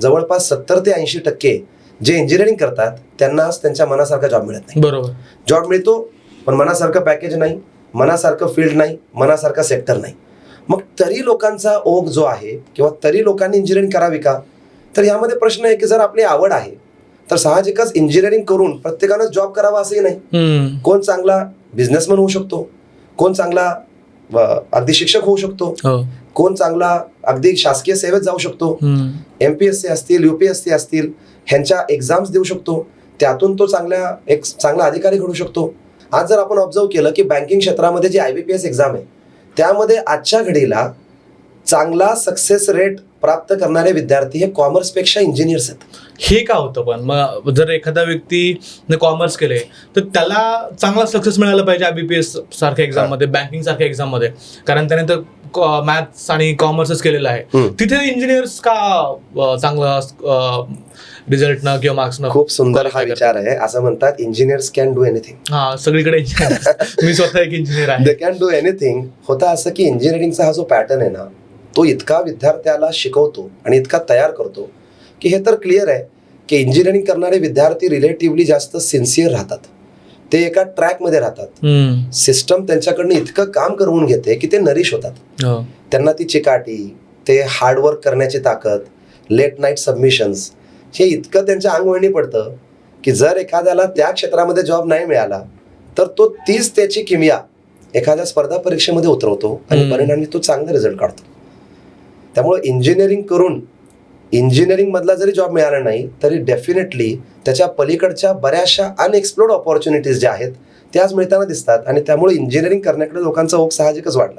जवळपास 70 ते 80% जे इंजिनिअरिंग करतात त्यांना आज त्यांच्या मनासारखा जॉब मिळत नाही. बरोबर. जॉब मिळतो पण मनासारखं पॅकेज नाही, मनासारखं फील्ड नाही, मनासारखा सेक्टर नाही. मग तरी लोकांचा ओघ जो आहे किंवा तरी लोकांनी इंजिनिअरिंग करावी का? तर यामध्ये प्रश्न आहे की जर आपली आवड आहे तर साहजिकच इंजिनिअरिंग करून प्रत्येकानं जॉब करावा असंही नाही. कोण चांगला बिझनेसमॅन होऊ शकतो, कोण चांगला अगदी शिक्षक होऊ शकतो, कोण चांगला अगदी शासकीय सेवेत जाऊ शकतो, MPSC असतील, UPSC असतील, ह्यांच्या एक्झाम्स देऊ शकतो, त्यातून तो एक चांगला अधिकारी घडू शकतो. आज जर आपण ऑब्झर्व केलं की बँकिंग क्षेत्रामध्ये जी IBPS एक्झाम आहे त्यामध्ये आजच्या घडीला चांगला सक्सेस रेट प्राप्त करणारे विद्यार्थी हे कॉमर्सपेक्षा इंजिनियर्स आहेत. हे का होतं पण? मग जर एखादा व्यक्ती कॉमर्स केले तर त्याला चांगला सक्सेस मिळाला पाहिजे IBPS सारख्या एक्झाम मध्ये, बँकिंग सारख्या एक्झाम मध्ये, कारण त्याने तर मॅथ्स आणि कॉमर्सच केलेलं आहे. तिथे इंजिनियर्स का चांगला रिझल्ट न किंवा मार्क्स न? खूप सुंदर हा विचार आहे. असं म्हणतात इंजिनियर्स कॅन डू एनिथिंग. हा, सगळीकडे मी स्वतः एक इंजिनियर आहे. They can do anything. होतं असं की इंजिनिअरिंगचा हा जो पॅटर्न आहे ना तो इतका विद्यार्थ्याला शिकवतो आणि इतका तयार करतो की हे तर क्लिअर आहे की इंजिनिअरिंग करणारे विद्यार्थी रिलेटिव्हली जास्त सिन्सिअर राहतात, ते एका ट्रॅकमध्ये राहतात. सिस्टम त्यांच्याकडनं इतकं काम करून घेते की ते नरिश होतात. त्यांना ती चिकाटी, ते हार्डवर्क करण्याची ताकद, लेट नाईट सबमिशन्स, हे इतकं त्यांच्या अंगवळणी पडतं की जर एखाद्याला त्या क्षेत्रामध्ये जॉब नाही मिळाला तर तो तीच त्याची किमया एखाद्या स्पर्धा परीक्षेमध्ये उतरवतो आणि परिणामी तो चांगला रिझल्ट काढतो. त्यामुळे इंजिनिअरिंग करून इंजिनिअरिंग मधला जरी जॉब मिळाला नाही तरी डेफिनेटली त्याच्या पलीकडच्या बऱ्याचशा अनएक्सप्लोर्ड ऑपॉर्च्युनिटीज ज्या आहेत त्याच मिळताना दिसतात आणि त्यामुळे इंजिनिअरिंग करण्याकडे लोकांचा ओघ साहजिकच वाढलाय.